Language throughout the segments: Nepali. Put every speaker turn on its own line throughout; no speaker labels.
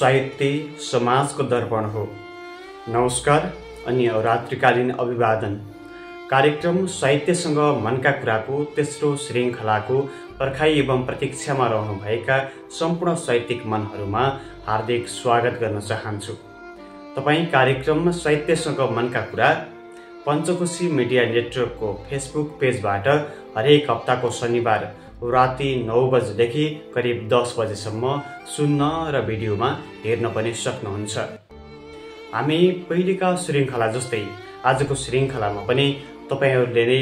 साहित्य समाजको दर्पण हो। नमस्कार अनि रात्रिकालीन अभिवादन। कार्यक्रम साहित्यसँग मनका कुराको तेस्रो श्रृङ्खलाको पर्खाइ एवं प्रतीक्षामा रहनुभएका सम्पूर्ण साहित्यिक मनहरूमा हार्दिक स्वागत गर्न चाहन्छु। तपाईँ कार्यक्रम साहित्यसँग मनका कुरा पञ्चकोशी मिडिया नेटवर्कको फेसबुक पेजबाट हरेक हप्ताको शनिबार राति 9 बजेदेखि करिब 10 बजेसम्म सुन्न र भिडियोमा हेर्न पनि सक्नुहुन्छ। हामी पहिलेका श्रृङ्खला जस्तै आजको श्रृङ्खलामा पनि तपाईहरूले नै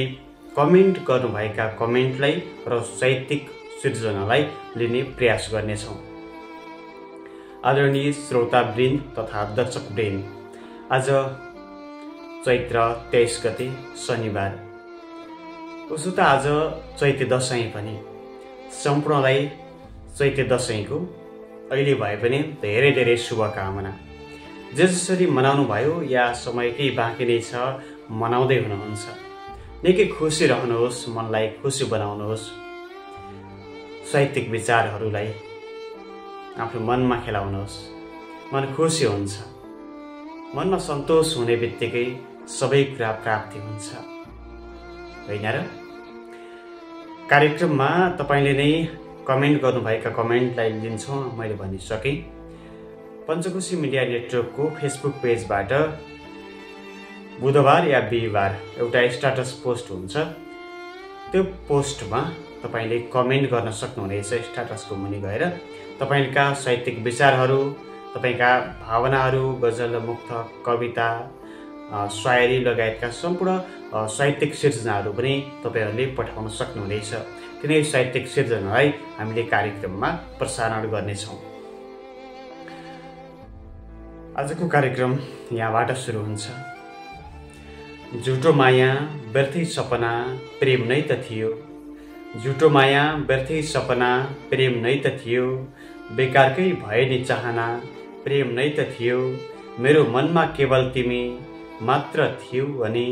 कमेन्ट गर्नुभएका कमेन्टलाई र साहित्यिक सृजनालाई लिने प्रयास गर्नेछौँ। आदरणीय श्रोतावृन्द तथा दर्शकवृन्द, आज चैत्र 23 गते शनिबार। उसो त आज चैते दशैं पनि सम्पूर्णलाई चैते दशैंको अहिले भए पनि धेरै धेरै शुभकामना। जे जसरी मनाउनु भयो या समय केही बाँकी नै छ मनाउँदै हुनुहुन्छ, निकै खुसी रहनुहोस्, मनलाई खुसी बनाउनुहोस्। साहित्यिक विचारहरूलाई आफ्नो मनमा खेलाउनुहोस्, मन खुसी हुन्छ। मनमा सन्तोष हुने बित्तिकै सबै कुरा प्राप्ति हुन्छ, होइन र? कार्यक्रममा तपाईले नै कमेन्ट गर्नुभएका कमेन्टलाई लिन्छौँ। मैले भनिसकेँ, पञ्चकोशी मिडिया नेटवर्कको फेसबुक पेजबाट बुधबार या बिहिबार एउटा स्ट्याटस पोस्ट हुन्छ। त्यो पोस्टमा तपाईले कमेन्ट गर्न सक्नुहुनेछ। स्ट्याटसको मुनि गएर तपाईका साहित्यिक विचारहरू, तपाईका भावनाहरू, गजल, मुक्तक, कविता, शायरी लगायतका सम्पूर्ण साहित्यिक सिर्जनाहरू पनि तपाईहरूले पठाउन सक्नुहुनेछ। तिनै साहित्यिक सिर्जनालाई हामीले कार्यक्रममा प्रसारण गर्नेछौँ। आजको कार्यक्रम यहाँबाट सुरु हुन्छ। झुटो माया व्यर्थै सपना प्रेम नै त थियो, झुटो माया व्यर्थै सपना प्रेम नै त थियो, बेकारकै भए नि चाहना प्रेम नै त थियो, मेरो मनमा केवल तिमी मात्र थियौ अनि,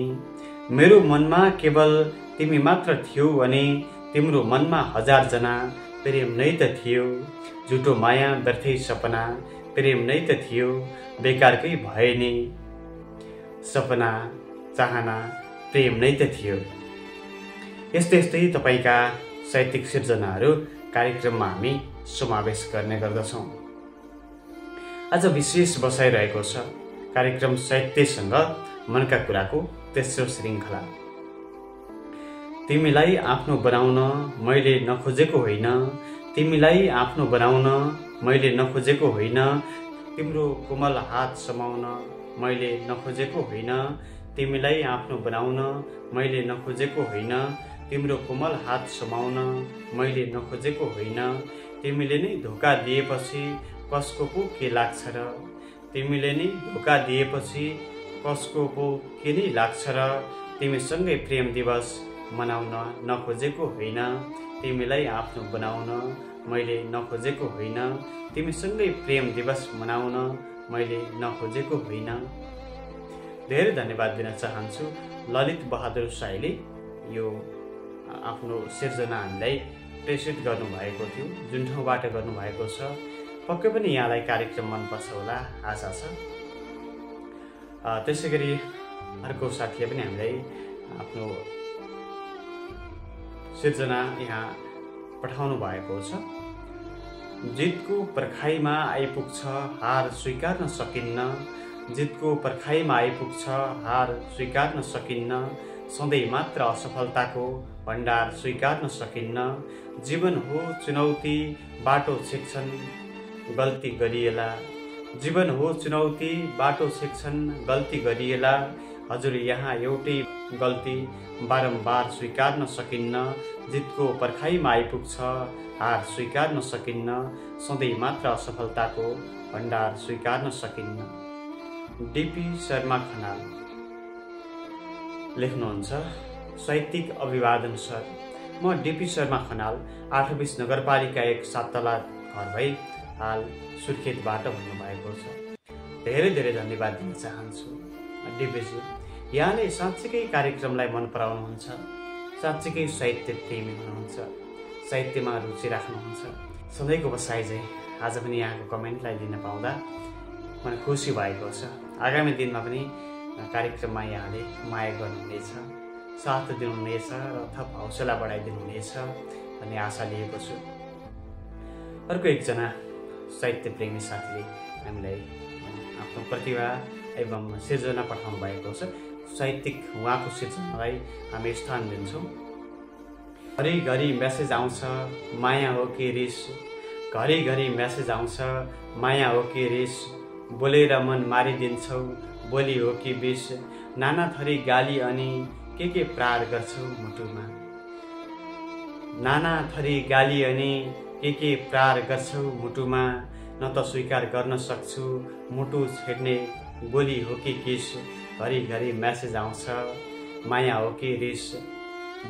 मेरो मनमा केवल तिमी मात्र थियौ अनि, तिम्रो मनमा 1000 जना प्रेम नै त थियो, झुटो माया व्यर्थै सपना प्रेम नै त थियो, बेकारकै भए नि सपना चाहना प्रेम नै त थियो। यस्तै यस्तै तपाईका साहित्यिक सिर्जनाहरू कार्यक्रममा हामी समावेश गर्ने गर्दछौँ। आज विशेष बसाइरहेको छ कार्यक्रम साहित्यसँग मनका कुराको तेस्रो श्रृङ्खला। तिमीलाई आफ्नो बनाउन मैले नखोजेको होइन, तिमीलाई आफ्नो बनाउन मैले नखोजेको होइन, तिम्रो कोमल हात समाउन मैले नखोजेको होइन, तिमीलाई आफ्नो बनाउन मैले नखोजेको होइन, तिम्रो कोमल हात समाउन मैले नखोजेको होइन, तिमीले नै धोका दिएपछि कसको पो के लाग्छ र, तिमीले नै धोका दिएपछि कसको पो के नै लाग्छ र, तिमीसँगै प्रेम दिवस मनाउन नखोजेको होइन, तिमीलाई आफ्नो बनाउन मैले नखोजेको होइन, तिमीसँगै प्रेम दिवस मनाउन मैले नखोजेको होइन। धेरै धन्यवाद दिन चाहन्छु ललित बहादुर साईले यो आफ्नो सिर्जना हामीलाई प्रेषित गर्नुभएको थियो, जुन ठाउँबाट गर्नुभएको छ। पक्कै पनि यहाँलाई कार्यक्रम मनपर्छ होला, आशा छ। त्यसै गरी अर्को साथीले पनि हामीलाई आफ्नो सिर्जना यहाँ पठाउनु भएको छ। जितको पर्खाइमा आइपुग्छ हार स्वीकार्न सकिन्न, जितको पर्खाइमा आइपुग्छ हार स्वीकार्न सकिन्न, सधैँ मात्र असफलताको भण्डार स्वीकार्न सकिन्न, जीवन हो चुनौती बाटो छेक्छन् गल्ती गरिएला, जीवन हो चुनौती बाटो छेक्छन् गल्ती गरिएला, हजुर यहाँ एउटै गल्ती बारम्बार स्वीकार्न सकिन्न, जितको पर्खाइमा आइपुग्छ हार स्वीकार्न सकिन्न, सधैँ मात्र असफलताको भण्डार स्वीकार्न सकिन्न। डीपी शर्मा खनाल लेख्नुहुन्छ, साहित्यिक अभिवादन सर, म डीपी शर्मा खनाल 8 नगरपालिका 1 7 तला घर भई हाल सुर्खेतबाट भन्नुभएको छ। धेरै धेरै धन्यवाद दिन चाहन्छु डीपीजी। यहाँले साँच्चीकै कार्यक्रमलाई मन पराउनुहुन्छ, साँच्चीकै साहित्य प्रेमी हुनुहुन्छ, साहित्यमा रुचि राख्नुहुन्छ। सधैँको बसाइ चाहिँ आज पनि यहाँको कमेन्टलाई लिन पाउँदा मलाई खुसी भएको छ। आगामी दिनमा पनि कार्यक्रममा यहाँले माया गर्नुहुनेछ, साथ दिनुहुनेछ र थप हौसला बढाइदिनुहुनेछ भन्ने आशा लिएको छु। अर्को एकजना साहित्य प्रेमी साथीले हामीलाई आफ्नो प्रतिभा एवं सिर्जना पठाउनु भएको छ। साहित्यिक उहाँको सिर्जनालाई हामी स्थान दिन्छौँ। घरिघरि मेसेज आउँछ माया हो कि रिस, घरिघरि मेसेज आउँछ माया हो कि रिस, बोलेर मन मारिदिन्छौ बोली हो कि विष, नाना थरी गाली अनि के प्रहार गर्छौ मुटुमा, नाना थरी गाली अनि के प्रहार गर्छौ मुटुमा, न त स्वीकार गर्न सक्छु मुटु छेड्ने बोली हो कि किस, घरिघरि मेसेज आउँछ माया हो कि रिस,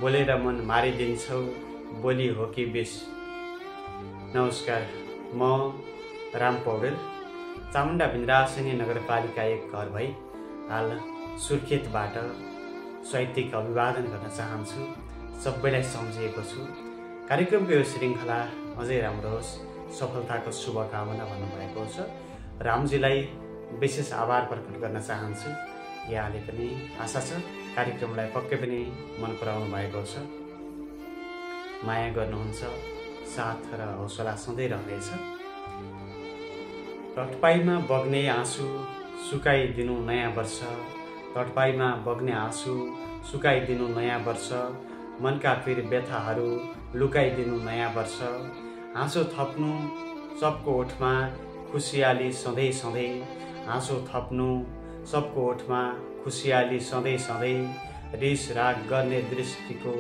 बोलेर मन मारिदिन्छौ बोली हो कि विष। नमस्कार, म राम पौडेल चामुण्डा भिन्द्रासिनी नगरपालिका 1 घर भई हाल सुर्खेतबाट साहित्यिक अभिवादन गर्न चाहन्छु। सबैलाई सम्झिएको छु। कार्यक्रमको यो श्रृङ्खला अझै राम्रो होस्, सफलताको शुभकामना भन्नुभएको छ। रामजीलाई विशेष आभार प्रकट गर्न चाहन्छु। यहाँले पनि आशा छ कार्यक्रमलाई पक्कै पनि मन पराउनु भएको छ, माया गर्नुहुन्छ, साथ र हौसला सधैँ रहनेछ। तटपाईमा बग्ने आँसु सुकाइदिनु नयाँ वर्ष, तटपाईमा बग्ने आँसु सुकाइदिनु नयाँ वर्ष, मनका पीर व्यथाहरू लुकाइदिनु नयाँ वर्ष, हाँसो थप्नु सबको ओठमा खुसियाली सधैँ सधैँ, हाँसो थप्नु सबको ओठमा खुसियाली सधैँ सधैँ, रिस राग गर्ने दृष्टिको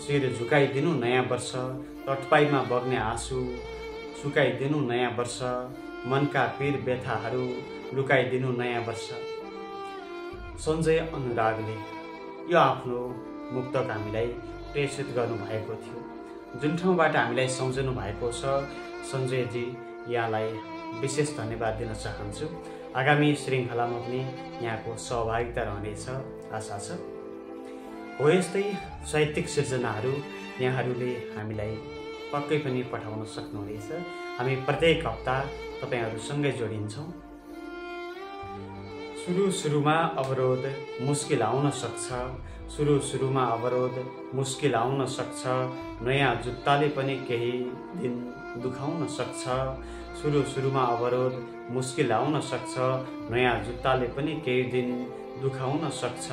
शिर झुकाइदिनु नयाँ वर्ष, तटपाईमा बग्ने आँसु सुकाइदिनु नयाँ वर्ष, मनका पीर व्यथाहरू लुकाइदिनु नयाँ वर्ष। सञ्जय अनुरागले यो आफ्नो मुक्तक हामीलाई प्रेषित गर्नुभएको थियो। जुन ठाउँबाट हामीलाई सम्झनु भएको छ सञ्जयजी, यहाँलाई विशेष धन्यवाद दिन चाहन्छु। आगामी श्रृङ्खलामा पनि यहाँको सहभागिता रहनेछ आशा छ। हो यस्तै साहित्यिक सिर्जनाहरू यहाँहरूले हामीलाई पक्कै पनि पठाउन सक्नुहुनेछ। हामी प्रत्येक हप्ता तपाईहरूसँगै जोडिन्छौँ। सुरुमा अवरोध मुस्किल आउन सक्छ, सुरुमा अवरोध मुस्किल आउन सक्छ, नयाँ जुत्ताले पनि केही दिन दुखाउन सक्छ, सुरुमा अवरोध मुस्किल आउन सक्छ, नयाँ जुत्ताले पनि केही दिन दुखाउन सक्छ।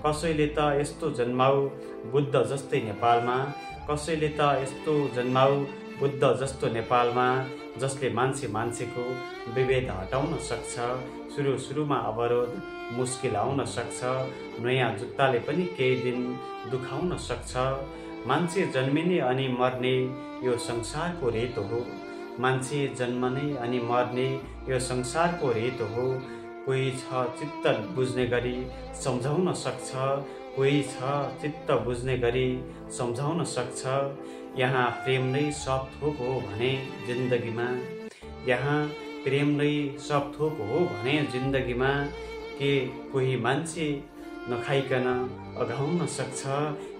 कसैले त यस्तो जन्माउ बुद्ध जस्तै नेपालमा, कसैले त यस्तो जन्माउ बुद्ध जस्तो नेपालमा, जसले मान्छेको विभेद हटाउन सक्छ, सुरुमा अवरोध मुस्किल आउन सक्छ, नयाँ जुत्ताले पनि केही दिन दुखाउन सक्छ। मान्छे जन्मिने अनि मर्ने यो संसारको रेत हो, मान्छे जन्मने अनि मर्ने यो संसारको रेत हो। कोही छ चित्त बुझ्ने गरी सम्झाउन सक्छ, कोही छ चित्त बुझ्ने गरी सम्झाउन सक्छ। यहाँ प्रेम नै सब थोक हो भने जिन्दगीमा, यहाँ प्रेम नै सब थोक हो भने जिन्दगीमा, के कोही मान्छे नखाइकन अघाउन सक्छ,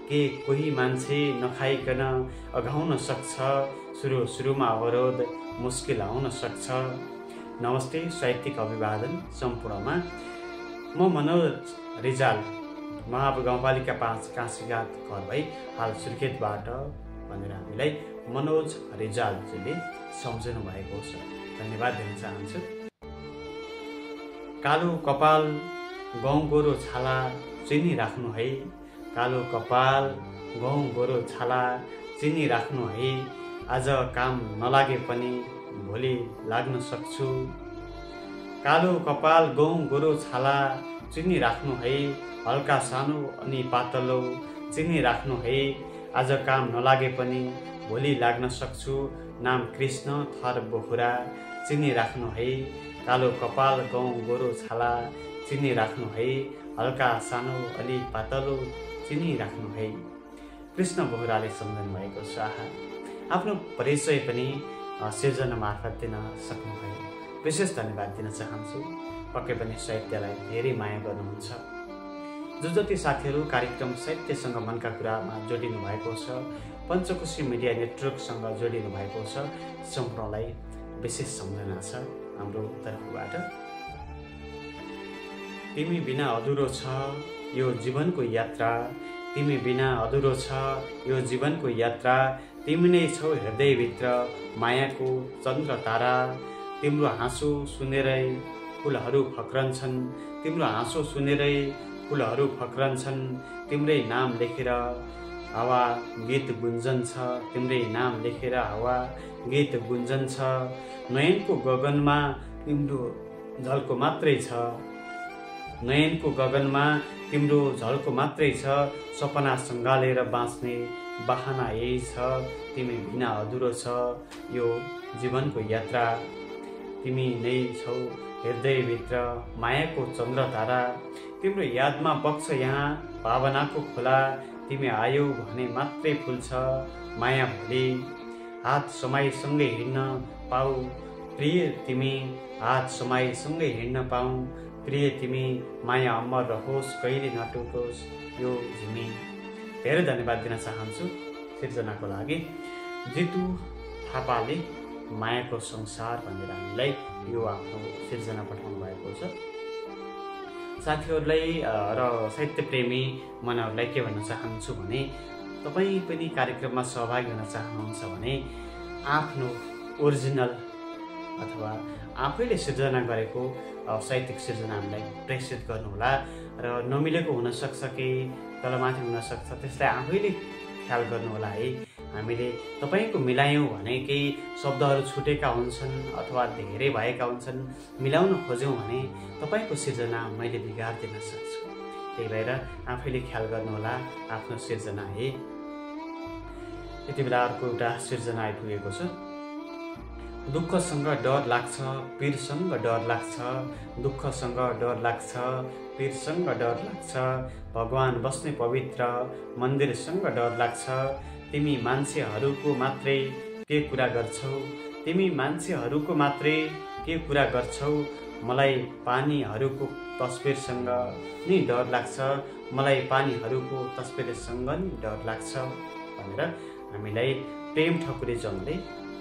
के कोही मान्छे नखाइकन अघाउन सक्छ, सुरुमा अवरोध मुस्किल आउन सक्छ। नमस्ते, साहित्यिक अभिवादन सम्पूर्णमा। म मनोज रिजाल महाब गाउँपालिका 5 काशीघाट घर भई हाल सुर्खेतबाट भनेर हामीलाई मनोज रिजालजीले सम्झनु भएको छ। धन्यवाद दिन चाहन्छु। कालो कपाल गहुँ गोरो छाला चिनी राख्नु है, कालो कपाल गहुँ गोरो छाला चिनी राख्नु है, आज काम नलागे पनि भोलि लाग्न सक्छु। कालो कपाल गहुँ गोरो छाला चिनी राख्नु है, हल्का सानो अनि पातलो चिनी राख्नु है, आज काम नलागे पनि भोलि लाग्न सक्छु। नाम कृष्ण थर बोखुरा चिनी राख्नु है, कालो कपाल गहुँ गोरो छाला चिनी राख्नु है, हल्का सानो अलि पातलो चिनी राख्नु है। कृष्ण बोखुराले सम्झनु भएको छ। आफ्नो परिचय पनि सिर्जना मार्फत दिन सक्नुभयो। विशेष धन्यवाद दिन चाहन्छु। पक्कै पनि साहित्यलाई धेरै माया गर्नुहुन्छ। जो जति साथीहरू कार्यक्रम साहित्यसँग मनका कुरामा जोडिनु भएको छ, पञ्चकोशी मिडिया नेटवर्कसँग जोडिनु भएको छ, सम्पूर्णलाई विशेष सम्झना छ हाम्रो तर्फबाट। तिमी बिना अधुरो छ यो जीवनको यात्रा, तिमी बिना अधुरो छ यो जीवनको यात्रा, तिमी नै छौ हृदयभित्र मायाको चन्द्र तारा। तिम्रो हाँसो सुनेरै फुलहरू फक्रन्छन्, तिम्रो हाँसो सुनेरै फुलहरू फक्रन्छन्, तिम्रै नाम लेखेर हावा गीत गुन्जन्छ, तिम्रै नाम लेखेर हावा गीत गुन्जन्छ। नयनको गगनमा तिम्रो झल्को मात्रै छ, नयनको गगनमा तिम्रो झल्को मात्रै छ, सपना सँगालेर बाँच्ने बहाना यही छ। तिमी बिना अधुरो छ यो जीवनको यात्रा, तिमी नै छौ हृदयभित्र मायाको चन्द्र तारा। तिम्रो यादमा बग्छ यहाँ भावनाको खोला, तिमी आयौ भने मात्रै फुल्छ माया भोलि। हात समाईसँगै हिँड्न पाऊ प्रिय तिमी, हात समाईसँगै हिँड्न पाऊ प्रिय तिमी, माया अमर रहोस् कहिले नटुटोस् यो झिमी। धेरै धन्यवाद दिन चाहन्छु सिर्जनाको लागि। जितु थापाले मायाको संसार भनेर हामीलाई यो आफ्नो सिर्जना पठाउनु भएको छ। साथीहरूलाई र साहित्य प्रेमी मनहरूलाई के भन्न चाहन्छु भने, तपाईँ पनि कार्यक्रममा सहभागी हुन चाहनुहुन्छ भने आफ्नो ओरिजिनल अथवा आफैले सिर्जना गरेको साहित्यिक सिर्जना हामीलाई प्रेषित गर्नुहोला। र नमिलेको हुनसक्छ कि तलमाथि हुनसक्छ, त्यसलाई आफैले ख्याल गर्नुहोला है। हामीले तपाईँको मिलायौँ भने केही शब्दहरू छुटेका हुन्छन् अथवा धेरै भएका हुन्छन्, मिलाउन खोज्यौँ भने तपाईँको सिर्जना मैले बिगारिदिन सक्छु। त्यही भएर आफैले ख्याल गर्नुहोला आफ्नो सिर्जना है। यति बेला अर्को एउटा सिर्जना आइपुगेको छ। दुःखसँग डर लाग्छ पीरसँग डर लाग्छ, दुःखसँग डर लाग्छ पीरसँग डर लाग्छ, भगवान बस्ने पवित्र मन्दिरसँग डर लाग्छ। तिमी मान्छेहरूको मात्रै के कुरा गर्छौ, तिमी मान्छेहरूको मात्रै के कुरा गर्छौ, मलाई पानीहरूको तस्बिरसँग नि डर लाग्छ, मलाई पानीहरूको तस्बिरसँग नि डर लाग्छ भनेर हामीलाई प्रेम ठकुरीजनले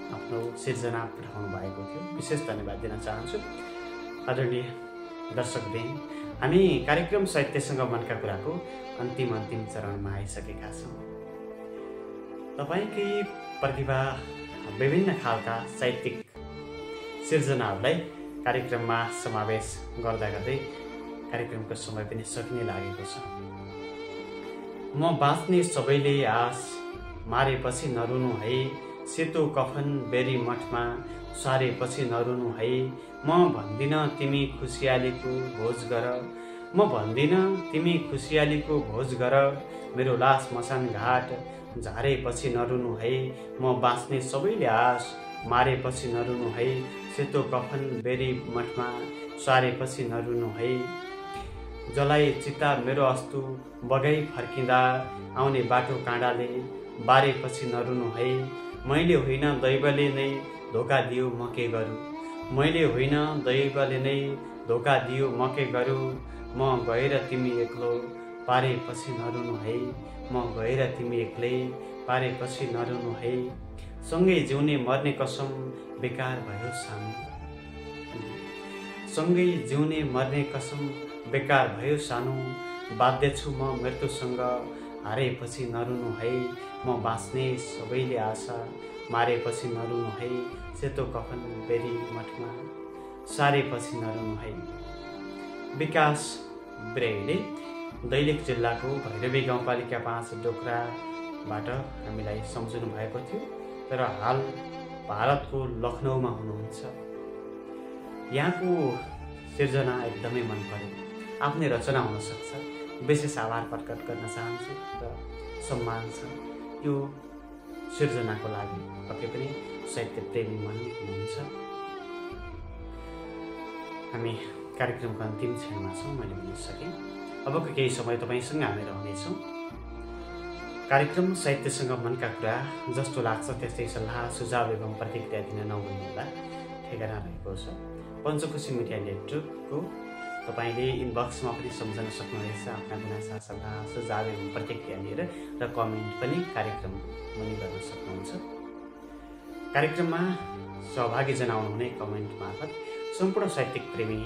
आफ्नो सिर्जना पठाउनु भएको थियो। विशेष धन्यवाद दिन चाहन्छु। आदरणीय दर्शकवृन्द, हामी कार्यक्रम साहित्यसँग मनका कुराको अन्तिम चरणमा आइसकेका छौँ। तपाईँकै प्रतिभा विभिन्न खालका साहित्यिक सिर्जनाहरूलाई कार्यक्रममा समावेश गर्दा गर्दै कार्यक्रमको समय पनि सकिने लागेको छ। म बाँच्ने सबैले आस मारेपछि नरुनु है, सेतो कफन बेरी मठमा सारेपछि नरुनु है। म भन्दिन तिमी खुसियालीको भोज गर, म भन्दिन तिमी खुसियालीको भोज गर, मेरो लास मसान घाट झारेपछि नरुनु है। म बाँच्ने सबैले आस मारेपछि नरुनु है, सेतो कफन बेरी मठमा सारेपछि नरुनु है। जलाई चिता मेरो अस्तु बगाई फर्किँदा आउने बाटो काँडाले बारेपछि नरुनु है। मैले होइन दैवले नै धोका दियो म के गरू, मैले होइन दैवले नै धोका दियो म के गरू। म गएर तिमी एक्लो पारेपछि नरुनु है, म गएर तिमी एक्लै पारेपछि नरुनु है। सँगै जिउने मर्ने कसम बेकार भयो सानो, सँगै जिउने मर्ने कसम बेकार भयो सानो। बाध्य छु म मृत्युसँग हारेपछि नरुनु है। म बाँच्ने सबैले आशा मारेपछि नरुनु है, सेतो कफन बेरी मठमा सारेपछि नरुनु है। विकास ब्रेले दैलेख जिल्लाको भैरवी गाउँपालिका 5 डोक्राबाट हामीलाई सम्झिनु भएको थियो, तर हाल भारतको लखनऊमा हुनुहुन्छ। यहाँको सिर्जना एकदमै मन पर्यो, आफ्नै रचना हुनसक्छ। विशेष आभार प्रकट गर्न चाहन्छु र सम्मान छ यो सिर्जनाको लागि। पक्कै पनि साहित्य प्रेमी मन हुनुहुन्छ। हामी कार्यक्रमको अन्तिम क्षणमा छौँ, मैले भन्न सकेँ। अबको केही समय तपाईँसँग हामी रहनेछौँ। कार्यक्रम साहित्यसँग मनका कुरा जस्तो लाग्छ त्यस्तै सल्लाह सुझाव एवं प्रतिक्रिया दिन नभुल्नुहोला। ठेगाना रहेको छ पञ्चकोशी मिडिया नेटवर्कको। तपाईँले इनबक्समा पनि सम्झन सक्नुहुनेछ आफ्ना गुनासा सल्लाह सुझाव एवं प्रतिक्रिया लिएर, र कमेन्ट पनि कार्यक्रम मुनि गर्न सक्नुहुन्छ। कार्यक्रममा सहभागी जनाउनुहुने कमेन्ट मार्फत सम्पूर्ण साहित्यिक प्रेमी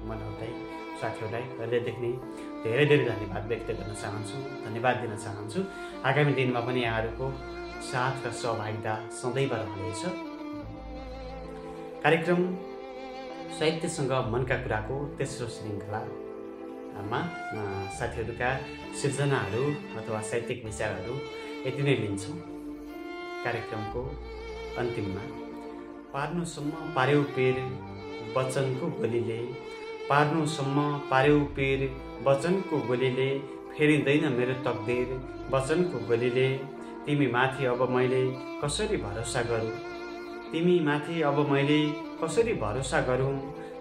मनहरूलाई साथीहरूलाई हृदयदेखि नै धेरै धेरै धन्यवाद व्यक्त गर्न चाहन्छु, धन्यवाद दिन चाहन्छु। आगामी दिनमा पनि यहाँहरूको साथ र सहभागिता सदैव रहनेछ। कार्यक्रम साहित्यसँग मनका कुराको तेस्रो श्रृङ्खलामा साथीहरूका सिर्जनाहरू अथवा साहित्यिक विचारहरू यति नै लिन्छौँ। कार्यक्रमको अन्तिममा पार्नुसम्म पार्यौ पेर वचनको गोलीले, पार्नुसम्म पार्यौ पेर वचनको गोलीले, फेरिँदैन मेरो तकदीर वचनको गोलीले। तिमी माथि अब मैले कसरी भरोसा गरौँ, तिमी माथि अब मैले कसरी भरोसा गरौँ।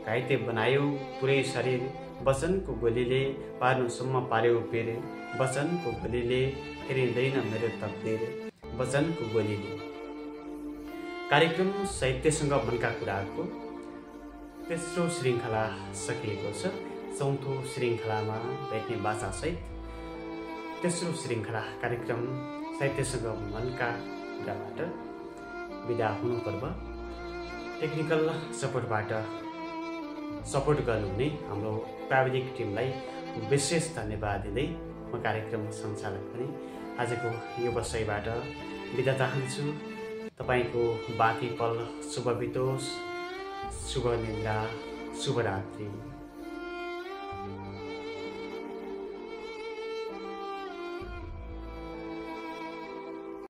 घाइते बनायौ पुरै शरीर वचनको गोलीले, पार्नुसम्म पार्यौ पेर वचनको गोलीले, फेरिँदैन मेरो तकदीर वचनको गोलीले। कार्यक्रम साहित्यसँग मनका कुराको तेस्रो श्रृङ्खला सकिएको छ। चौथो श्रृङ्खलामा भेट्ने बाचासहित तेस्रो श्रृङ्खला कार्यक्रम साहित्यसँग मनका कुराबाट बिदा हुनुपर्व। टेक्निकल सपोर्टबाट सपोर्ट गर्नुहुने हाम्रो प्राविधिक टिमलाई विशेष धन्यवाद दिँदै म कार्यक्रम सञ्चालक पनि आजको यो बसाइबाट बिदा चाहन्छु। तपाईको बाँकी पल शुभ बितोस्, शुभ निद्रा, शुभरात्रि।